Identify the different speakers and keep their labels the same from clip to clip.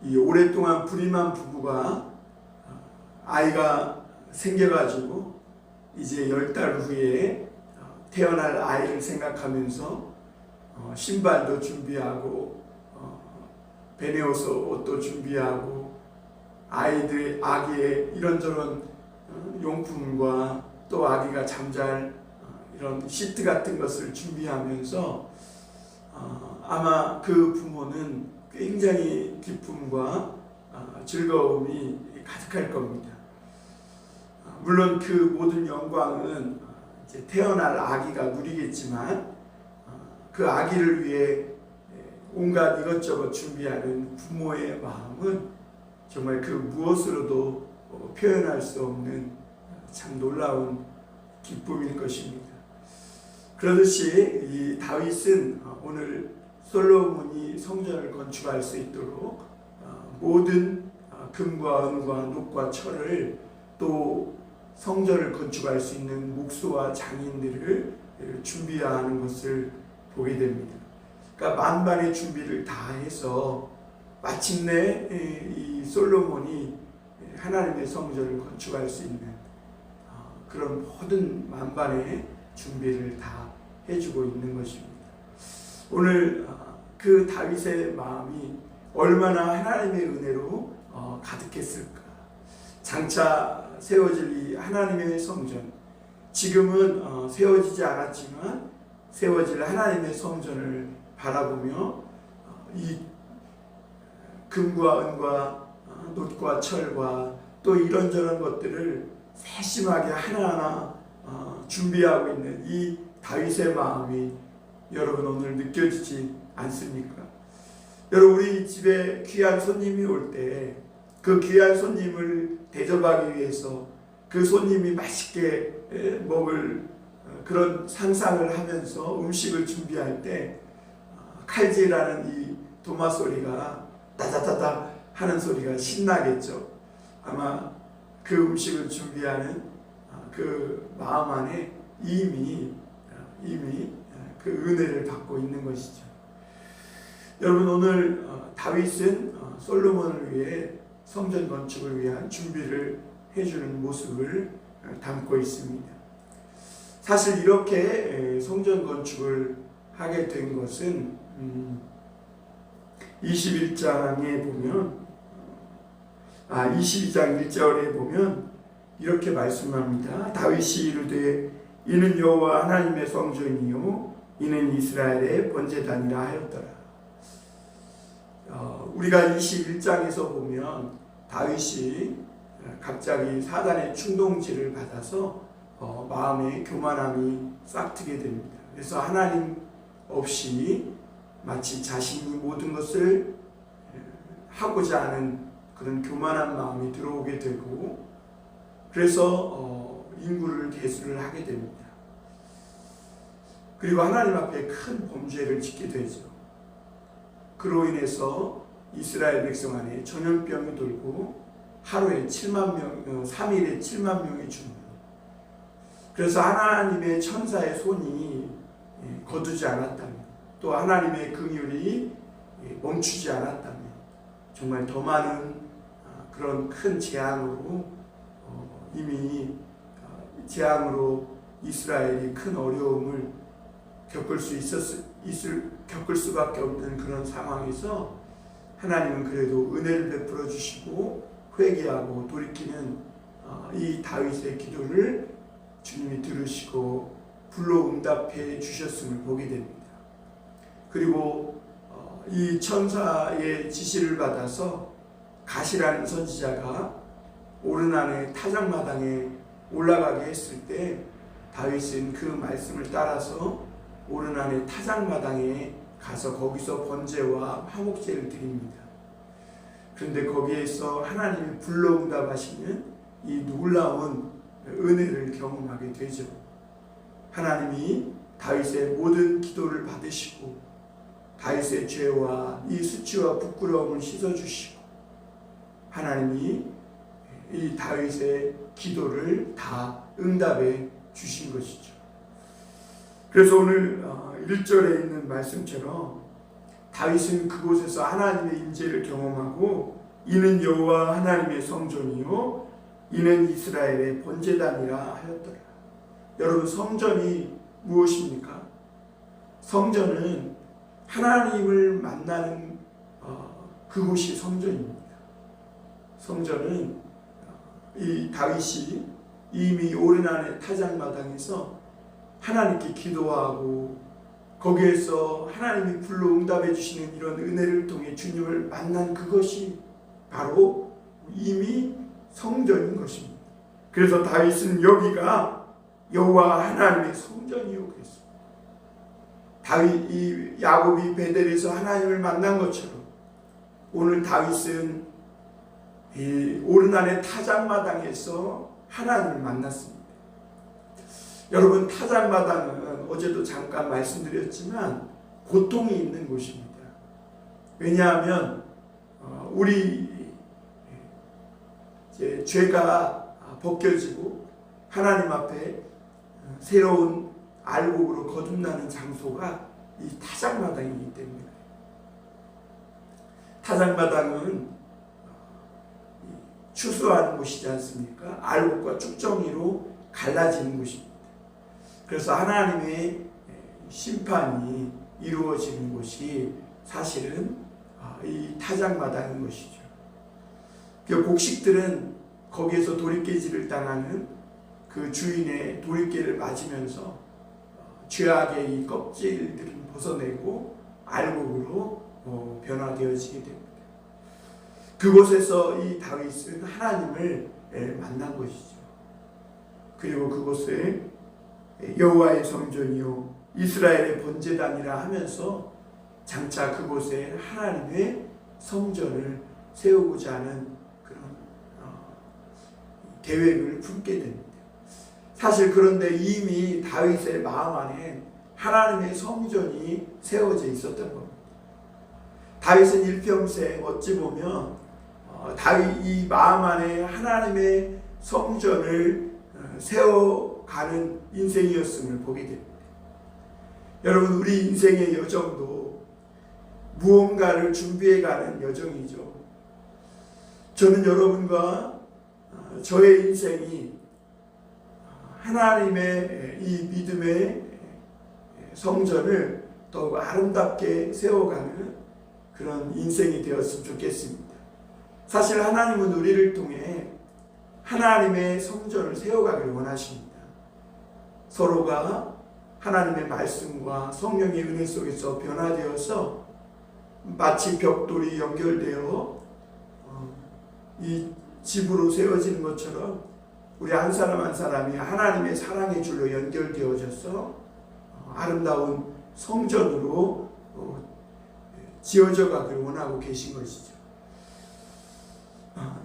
Speaker 1: 이 오랫동안 불임한 부부가 아이가 생겨가지고 이제 10달 후에 태어날 아이를 생각하면서 신발도 준비하고 베네오스 옷도 준비하고 아기의 이런저런 용품과 또 아기가 잠잘 이런 시트 같은 것을 준비하면서 아마 그 부모는 굉장히 기쁨과 즐거움이 가득할 겁니다. 물론 그 모든 영광은 이제 태어날 아기가 누리겠지만 그 아기를 위해 온갖 이것저것 준비하는 부모의 마음은 정말 그 무엇으로도 표현할 수 없는 참 놀라운 기쁨일 것입니다. 그러듯이 이 다윗은 오늘 솔로몬이 성전을 건축할 수 있도록 모든 금과 은과 녹과 철을 또 성전을 건축할 수 있는 목수와 장인들을 준비하는 것을 보게 됩니다. 그러니까 만반의 준비를 다 해서 마침내 이 솔로몬이 하나님의 성전을 건축할 수 있는 그런 모든 만반의 준비를 다 해주고 있는 것입니다. 오늘 그 다윗의 마음이 얼마나 하나님의 은혜로 가득했을까. 장차 세워질 이 하나님의 성전, 지금은 세워지지 않았지만 세워질 하나님의 성전을 바라보며 이 금과 은과 놋과 철과 또 이런저런 것들을 세심하게 하나하나 준비하고 있는 이 다윗의 마음이 여러분 오늘 느껴지지 않습니까? 여러분 우리 집에 귀한 손님이 올 때 그 귀한 손님을 대접하기 위해서 그 손님이 맛있게 먹을 그런 상상을 하면서 음식을 준비할 때 칼질하는 이 도마 소리가 따다다다 하는 소리가 신나겠죠. 아마 그 음식을 준비하는 그 마음 안에 이미 그 은혜를 받고 있는 것이죠. 여러분 오늘 다윗은 솔로몬을 위해 성전 건축을 위한 준비를 해주는 모습을 담고 있습니다. 사실 이렇게 성전 건축을 하게 된 것은 21장에 보면 22장 1절에 보면 이렇게 말씀합니다. 다윗이 이르되 이는 여호와 하나님의 성전이요 이는 이스라엘의 번제단이라 하였더라. 우리가 21장에서 보면 다윗이 갑자기 사단의 충동질을 받아서 마음의 교만함이 싹트게 됩니다. 그래서 하나님 없이 마치 자신이 모든 것을 하고자 하는 그런 교만한 마음이 들어오게 되고 그래서 인구를 계수를 하게 됩니다. 그리고 하나님 앞에 큰 범죄를 짓게 되죠. 그로 인해서 이스라엘 백성 안에 전염병이 돌고 하루에 3일에 7만 명이 죽습니다. 그래서 하나님의 천사의 손이 거두지 않았다면 또 하나님의 긍휼이 멈추지 않았다면 정말 더 많은 그런 큰 재앙으로 이미 재앙으로 이스라엘이 큰 어려움을 겪을 수밖에 없는 그런 상황에서 하나님은 그래도 은혜를 베풀어 주시고 회개하고 돌이키는 이 다윗의 기도를 주님이 들으시고 불로 응답해 주셨음을 보게 됩니다. 그리고 이 천사의 지시를 받아서 가시라는 선지자가 오르난의 타작마당에 올라가게 했을 때 다윗은 그 말씀을 따라서 오르난의 타작마당에 가서 거기서 번제와 화목제를 드립니다. 그런데 거기에서 하나님이 불로 응답하시는 이 놀라운 은혜를 경험하게 되죠. 하나님이 다윗의 모든 기도를 받으시고 다윗의 죄와 이 수치와 부끄러움을 씻어주시고 하나님이 이 다윗의 기도를 다 응답해 주신 것이죠. 그래서 오늘 1절에 있는 말씀처럼 다윗은 그곳에서 하나님의 임재를 경험하고 이는 여호와 하나님의 성전이요 이는 이스라엘의 번제단이라 하였더라. 여러분, 성전이 무엇입니까? 성전은 하나님을 만나는 그곳이 성전입니다. 성전은 이 다윗이 이미 오르난의 타작마당에서 하나님께 기도하고 거기에서 하나님이 불러 응답해 주시는 이런 은혜를 통해 주님을 만난 그것이 바로 이미 성전인 것입니다. 그래서 다윗은 여기가 여호와 하나님의 성전이요 그랬습니다. 이 야곱이 베델에서 하나님을 만난 것처럼 오늘 다윗은 이 오르난의 타작마당에서 하나님을 만났습니다. 여러분, 타작마당은 어제도 잠깐 말씀드렸지만 고통이 있는 곳입니다. 왜냐하면 우리 이제 죄가 벗겨지고 하나님 앞에 새로운 알곡으로 거듭나는 장소가 이 타작마당이기 때문에 타작마당은 추수하는 곳이지 않습니까? 알곡과 쭉정이로 갈라지는 곳입니다. 그래서 하나님의 심판이 이루어지는 곳이 사실은 이 타작마당인 것이죠. 그 곡식들은 거기에서 도리깨질을 당하는 그 주인의 도리깨를 맞으면서 죄악의 이 껍질들은 벗어내고 알곡으로 변화되어지게 됩니다. 그곳에서 이 다윗은 하나님을 만난 것이죠. 그리고 그곳에 여호와의 성전이요 이스라엘의 번제단이라 하면서 장차 그곳에 하나님의 성전을 세우고자 하는 그런 계획을 품게 됩니다. 사실 그런데 이미 다윗의 마음 안에 하나님의 성전이 세워져 있었던 겁니다. 다윗은 일평생 어찌 보면 다윗 이 마음 안에 하나님의 성전을 세워가는 인생이었음을 보게 됩니다. 여러분, 우리 인생의 여정도 무언가를 준비해가는 여정이죠. 저는 여러분과 저의 인생이 하나님의 이 믿음의 성전을 더욱 아름답게 세워가는 그런 인생이 되었으면 좋겠습니다. 사실 하나님은 우리를 통해 하나님의 성전을 세워가기를 원하십니다. 서로가 하나님의 말씀과 성령의 은혜 속에서 변화되어서 마치 벽돌이 연결되어 이 집으로 세워지는 것처럼 우리 한 사람 한 사람이 하나님의 사랑의 줄로 연결되어져서 아름다운 성전으로 지어져 가기를 원하고 계신 것이죠.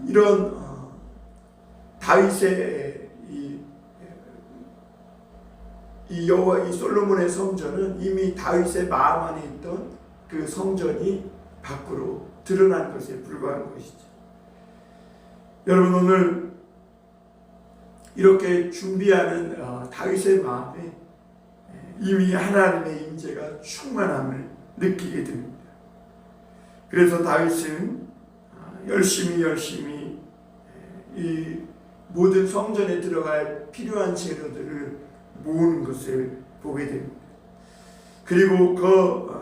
Speaker 1: 이런 다윗의 이 여호와 이 솔로몬의 성전은 이미 다윗의 마음 안에 있던 그 성전이 밖으로 드러난 것에 불과한 것이죠. 여러분, 오늘 이렇게 준비하는 다윗의 마음에 이미 하나님의 임재가 충만함을 느끼게 됩니다. 그래서 다윗은 열심히 이 모든 성전에 들어갈 필요한 재료들을 모으는 것을 보게 됩니다. 그리고 그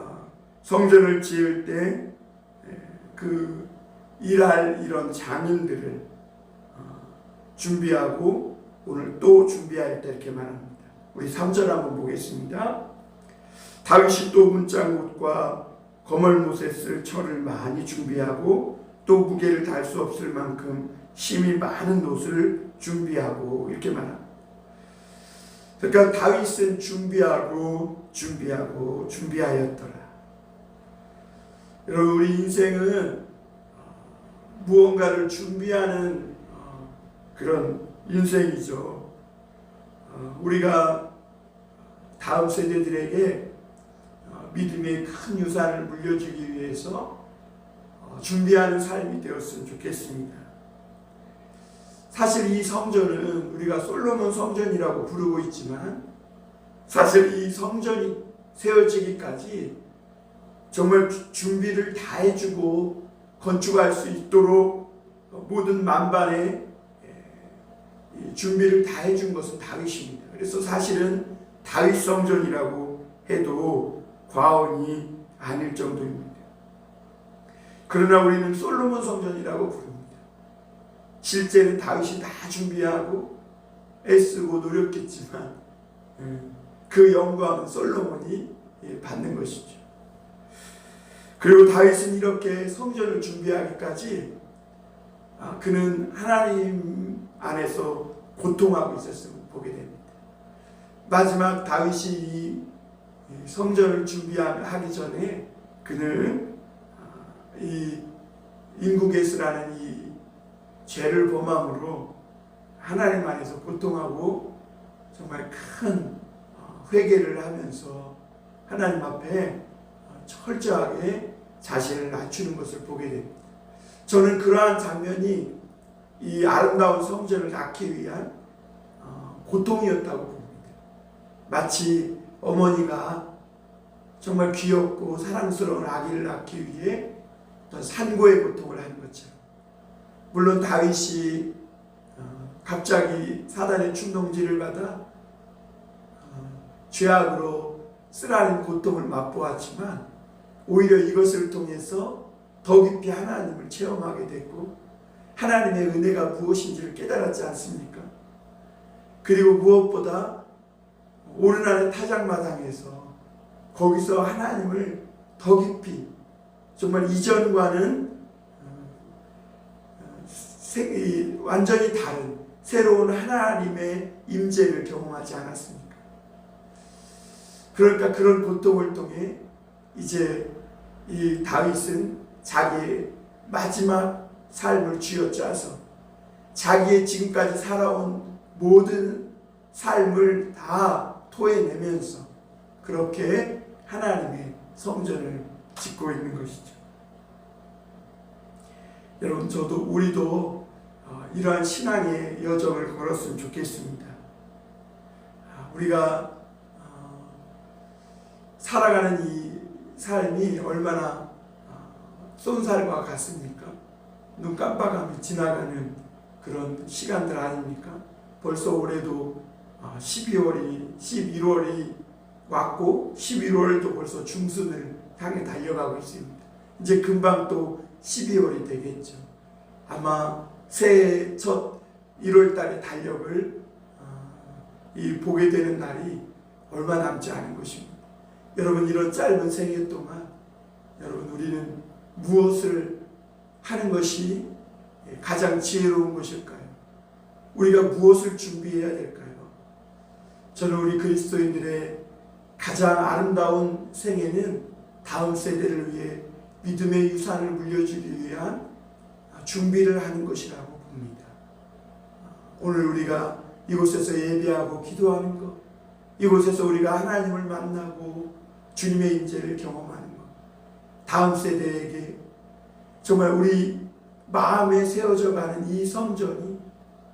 Speaker 1: 성전을 지을 때 그 일할 이런 장인들을 준비하고 오늘 또 준비하였다 이렇게 말합니다. 우리 3절 한번 보겠습니다. 다윗이 또 문짝옷과 거멀못에 쓸 철을 많이 준비하고 또 무게를 달 수 없을 만큼 심히 많은 옷을 준비하고 이렇게 말합니다. 그러니까 다윗은 준비하였더라. 여러분, 우리 인생은 무언가를 준비하는 그런 인생이죠. 우리가 다음 세대들에게 믿음의 큰 유산을 물려주기 위해서 준비하는 삶이 되었으면 좋겠습니다. 사실 이 성전은 우리가 솔로몬 성전이라고 부르고 있지만 사실 이 성전이 세워지기까지 정말 준비를 다 해주고 건축할 수 있도록 모든 만반의 준비를 다 해준 것은 다윗입니다. 그래서 사실은 다윗 성전이라고 해도 과언이 아닐 정도입니다. 그러나 우리는 솔로몬 성전이라고 부릅니다. 실제는 다윗이 다 준비하고 애쓰고 노력했지만 그 영광은 솔로몬이 받는 것이죠. 그리고 다윗은 이렇게 성전을 준비하기까지 그는 하나님 안에서 고통하고 있었음을 보게 됩니다. 마지막 다윗이 이 성전을 준비하기 전에 그는 이 인구개스라는 이 죄를 범함으로 하나님 안에서 고통하고 정말 큰 회개를 하면서 하나님 앞에 철저하게 자신을 낮추는 것을 보게 됩니다. 저는 그러한 장면이 이 아름다운 성전을 낳기 위한 고통이었다고 봅니다. 마치 어머니가 정말 귀엽고 사랑스러운 아기를 낳기 위해 어떤 산고의 고통을 하는 것처럼, 물론 다윗이 갑자기 사단의 충동질을 받아 죄악으로 쓰라린 고통을 맛보았지만 오히려 이것을 통해서 더 깊이 하나님을 체험하게 됐고 하나님의 은혜가 무엇인지를 깨달았지 않습니까? 그리고 무엇보다 오르나는 타작마당에서 거기서 하나님을 더 깊이 정말 이전과는 완전히 다른 새로운 하나님의 임재를 경험하지 않았습니까? 그러니까 그런 고통을 통해 이제 이 다윗은 자기의 마지막 삶을 쥐어짜서 자기의 지금까지 살아온 모든 삶을 다 토해내면서 그렇게 하나님의 성전을 짓고 있는 것이죠. 여러분, 우리도 이러한 신앙의 여정을 걸었으면 좋겠습니다. 우리가 살아가는 이 삶이 얼마나 쏜살과 같습니까? 눈 깜빡하면 지나가는 그런 시간들 아닙니까? 벌써 올해도 11월이 왔고 11월도 벌써 중순을 향해 달려가고 있습니다. 이제 금방 또 12월이 되겠죠. 아마 새해 첫 1월 달의 달력을 보게 되는 날이 얼마 남지 않은 것입니다. 여러분, 이런 짧은 생애 동안 여러분, 우리는 무엇을 하는 것이 가장 지혜로운 것일까요? 우리가 무엇을 준비해야 될까요? 저는 우리 그리스도인들의 가장 아름다운 생애는 다음 세대를 위해 믿음의 유산을 물려주기 위한 준비를 하는 것이라고 봅니다. 오늘 우리가 이곳에서 예배하고 기도하는 것, 이곳에서 우리가 하나님을 만나고 주님의 임재를 경험하는 것, 다음 세대에게 정말 우리 마음에 세워져 가는 이 성전이,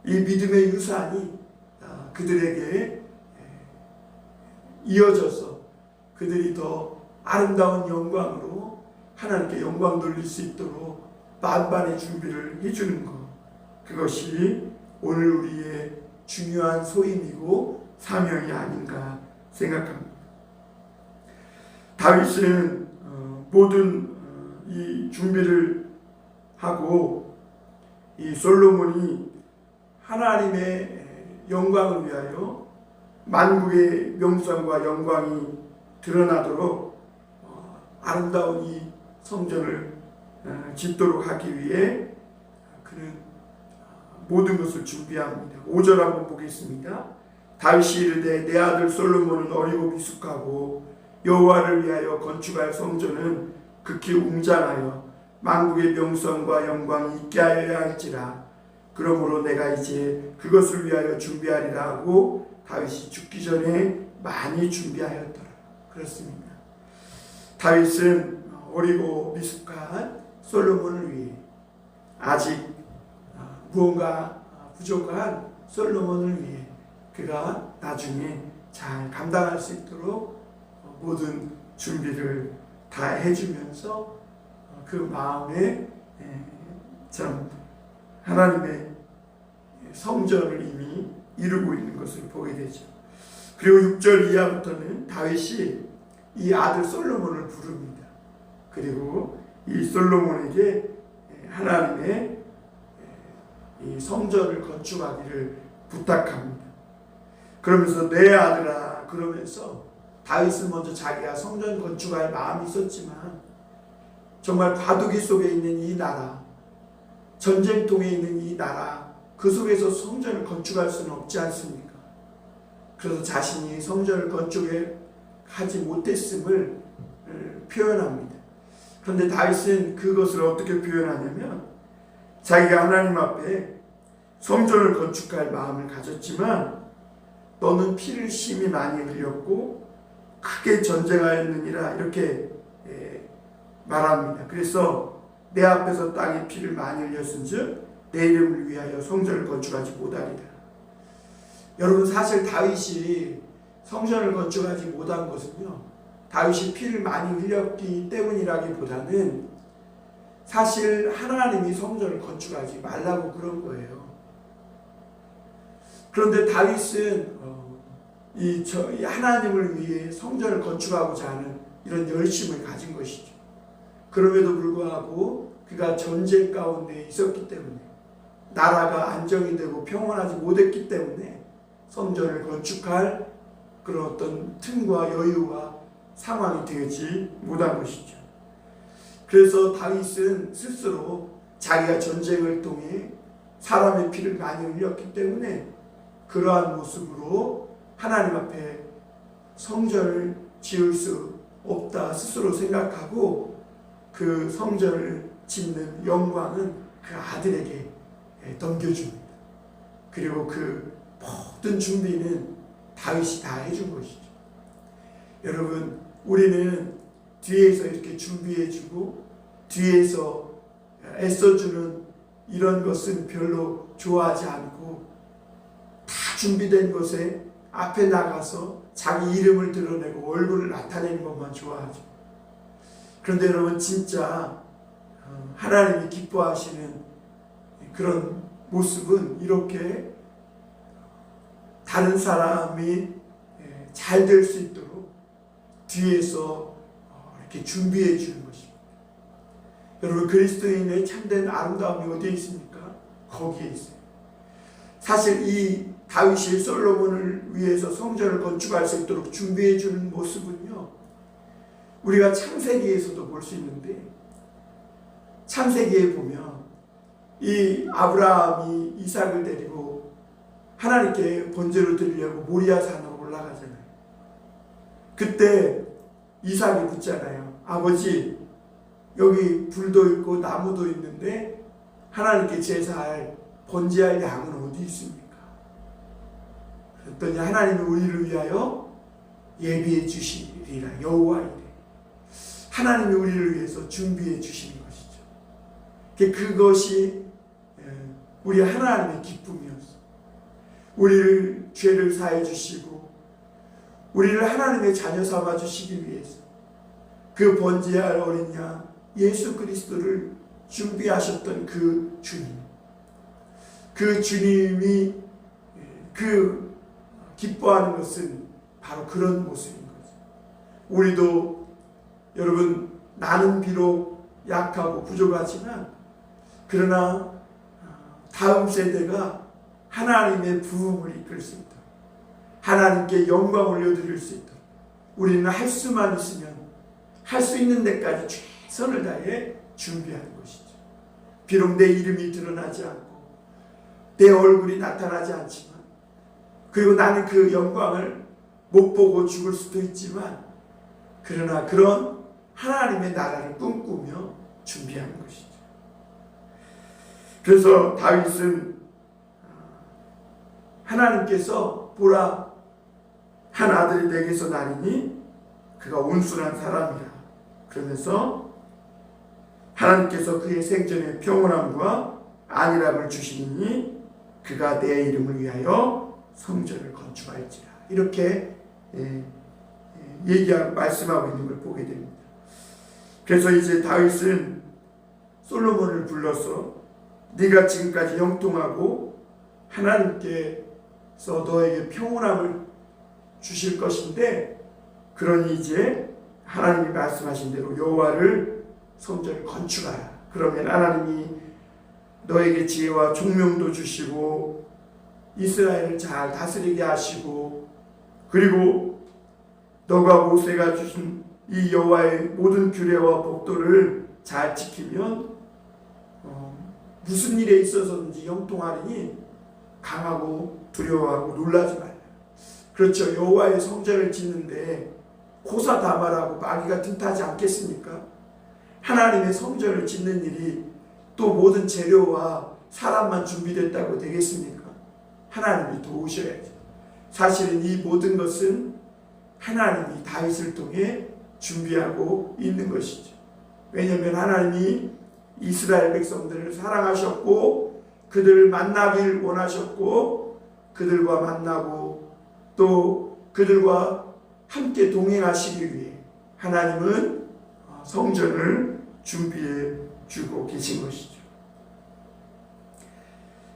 Speaker 1: 이 믿음의 유산이 그들에게 이어져서 그들이 더 아름다운 영광으로 하나님께 영광 돌릴 수 있도록 만반의 준비를 해주는 것, 그것이 오늘 우리의 중요한 소임이고 사명이 아닌가 생각합니다. 다윗은 모든 이 준비를 하고 이 솔로몬이 하나님의 영광을 위하여 만국의 명성과 영광이 드러나도록 아름다운 이 성전을 짓도록 하기 위해 그는 모든 것을 준비합니다. 5절 한번 보겠습니다. 다윗이 이르되 내 아들 솔로몬은 어리고 미숙하고 여호와를 위하여 건축할 성전은 극히 웅장하여 만국의 명성과 영광이 있게 하여야 할지라. 그러므로 내가 이제 그것을 위하여 준비하리라 하고 다윗이 죽기 전에 많이 준비하였더라. 그렇습니다. 다윗은 어리고 미숙한 솔로몬을 위해, 아직 무언가 부족한 솔로몬을 위해 그가 나중에 잘 감당할 수 있도록 모든 준비를 다 해주면서 그 마음에 참 하나님의 성전을 이미 이루고 있는 것을 보게 되죠. 그리고 6절 이하부터는 다윗이 이 아들 솔로몬을 부릅니다. 그리고 이 솔로몬에게 하나님의 이 성전을 건축하기를 부탁합니다. 그러면서 내 아들아, 그러면서 다윗은 먼저 자기가 성전 건축할 마음이 있었지만 정말 과도기 속에 있는 이 나라, 전쟁통에 있는 이 나라, 그 속에서 성전을 건축할 수는 없지 않습니까? 그래서 자신이 성전을 건축하지 못했음을 표현합니다. 그런데 다윗은 그것을 어떻게 표현하냐면 자기가 하나님 앞에 성전을 건축할 마음을 가졌지만 너는 피를 심히 많이 흘렸고 크게 전쟁하였느니라 이렇게 말합니다. 그래서 내 앞에서 땅에 피를 많이 흘렸은즉 내 이름을 위하여 성전을 건축하지 못하리라. 여러분, 사실 다윗이 성전을 건축하지 못한 것은요, 다윗이 피를 많이 흘렸기 때문이라기보다는 사실 하나님이 성전을 건축하지 말라고 그런 거예요. 그런데 다윗은 이 하나님을 위해 성전을 건축하고자 하는 이런 열심을 가진 것이죠. 그럼에도 불구하고 그가 전쟁 가운데 있었기 때문에, 나라가 안정이 되고 평온하지 못했기 때문에 성전을 건축할 그런 어떤 틈과 여유와 상황이 되지 못한 것이죠. 그래서 다윗은 스스로 자기가 전쟁을 통해 사람의 피를 많이 흘렸기 때문에 그러한 모습으로 하나님 앞에 성전을 지을 수 없다 스스로 생각하고 그 성전을 짓는 영광은 그 아들에게 넘겨줍니다. 그리고 그 모든 준비는 다윗이 다 해준 것이죠. 여러분, 우리는 뒤에서 이렇게 준비해주고 뒤에서 애써주는 이런 것은 별로 좋아하지 않고 다 준비된 것에 앞에 나가서 자기 이름을 드러내고 얼굴을 나타내는 것만 좋아하죠. 그런데 여러분, 진짜 하나님이 기뻐하시는 그런 모습은 이렇게 다른 사람이 잘 될 수 있도록 뒤에서 이렇게 준비해 주는 것입니다. 여러분, 그리스도인의 참된 아름다움이 어디에 있습니까? 거기에 있어요. 사실 이 다윗이 솔로몬을 위해서 성전을 건축할 수 있도록 준비해 주는 모습은요, 우리가 창세기에서도 볼 수 있는데, 창세기에 보면 이 아브라함이 이삭을 데리고 하나님께 번제를 드리려고 모리아 산으로 올라가잖아요. 그때 이삭이 묻잖아요. 아버지, 여기 불도 있고 나무도 있는데 하나님께 제사할 번제할 양은 어디 있습니까? 그랬더니 하나님이 우리를 위하여 예비해 주시리라. 여호와 이래. 하나님이 우리를 위해서 준비해 주시는 것이죠. 그것이 우리 하나님의 기쁨이었어. 우리를 죄를 사해 주시고 우리를 하나님의 자녀 삼아 주시기 위해서 그 번제할 어린 양 예수 그리스도를 준비하셨던 그 주님, 그 주님이 그 기뻐하는 것은 바로 그런 모습인 거죠. 우리도 여러분, 나는 비록 약하고 부족하지만 그러나 다음 세대가 하나님의 부흥을 이끌 수 있도록, 하나님께 영광을 올려드릴 수 있도록 우리는 할 수만 있으면 할 수 있는 데까지 최선을 다해 준비하는 것이죠. 비록 내 이름이 드러나지 않고 내 얼굴이 나타나지 않지만, 그리고 나는 그 영광을 못 보고 죽을 수도 있지만, 그러나 그런 하나님의 나라를 꿈꾸며 준비하는 것이죠. 그래서 다윗은 하나님께서 보라, 한 아들이 내게서 나리니 그가 온순한 사람이라. 그러면서 하나님께서 그의 생전에 평온함과 안일함을 주시니 그가 내 이름을 위하여 성전을 건축할지라. 이렇게 말씀하고 있는 걸 보게 됩니다. 그래서 이제 다윗은 솔로몬을 불러서 네가 지금까지 형통하고 하나님께서 너에게 평온함을 주실 것인데, 그러니 이제 하나님이 말씀하신 대로 여호와를 성전을 건축하라. 그러면 하나님이 너에게 지혜와 총명도 주시고 이스라엘을 잘 다스리게 하시고, 그리고 너가 모세가 주신 이 여호와의 모든 규례와 법도를 잘 지키면 무슨 일에 있어서든지 형통하리니 강하고 두려워하고 놀라지 말라. 그렇죠. 여호와의 성전을 짓는데 고사다말하고 마귀가 틈타지 않겠습니까? 하나님의 성전을 짓는 일이 또 모든 재료와 사람만 준비됐다고 되겠습니까? 하나님이 도우셔야죠. 사실은 이 모든 것은 하나님이 다윗을 통해 준비하고 있는 것이죠. 왜냐하면 하나님이 이스라엘 백성들을 사랑하셨고 그들을 만나길 원하셨고 그들과 만나고 또 그들과 함께 동행하시기 위해 하나님은 성전을 준비해 주고 계신 것이죠.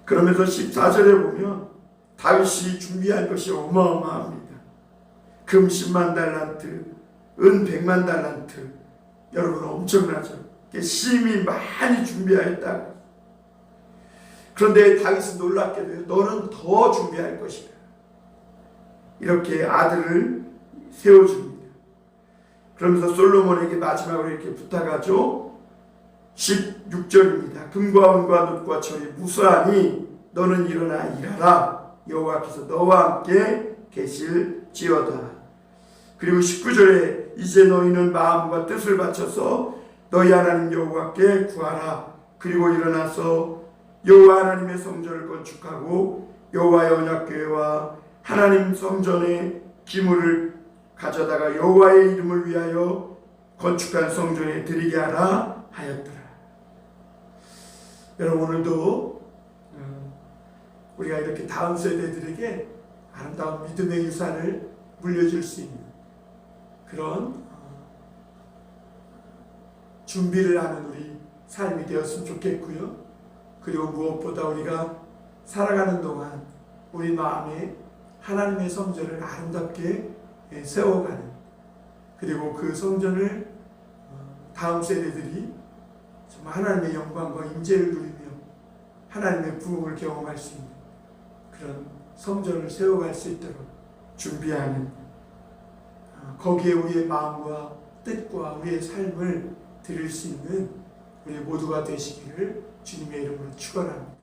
Speaker 1: 그러면서 14절에 보면 다윗이 준비한 것이 어마어마합니다. 금 10만 달란트, 은 100만 달란트. 여러분 엄청나죠? 심히 많이 준비하였다. 그런데 다윗은 놀랍게도 너는 더 준비할 것이다. 이렇게 아들을 세워줍니다. 그러면서 솔로몬에게 마지막으로 이렇게 부탁하죠. 16절입니다. 금과 은과 놋과 철이 무수하니 너는 일어나 일하라. 여호와께서 너와 함께 계실지어다. 그리고 19절에 이제 너희는 마음과 뜻을 바쳐서 너희 하나님 여호와께 구하라. 그리고 일어나서 여호와 하나님의 성전을 건축하고 여호와의 언약궤와 하나님 성전의 기물을 가져다가 여호와의 이름을 위하여 건축한 성전에 드리게 하라 하였더라. 여러분 오늘도 우리가 이렇게 다음 세대들에게 아름다운 믿음의 유산을 물려줄 수 있는 그런 준비를 하는 우리 삶이 되었으면 좋겠고요. 그리고 무엇보다 우리가 살아가는 동안 우리 마음에 하나님의 성전을 아름답게 세워가는, 그리고 그 성전을 다음 세대들이 정말 하나님의 영광과 임재를 누리며 하나님의 부흥을 경험할 수 있는 그런 성전을 세워갈 수 있도록 준비하는, 거기에 우리의 마음과 뜻과 우리의 삶을 드릴 수 있는 우리 모두가 되시기를 주님의 이름으로 축원합니다.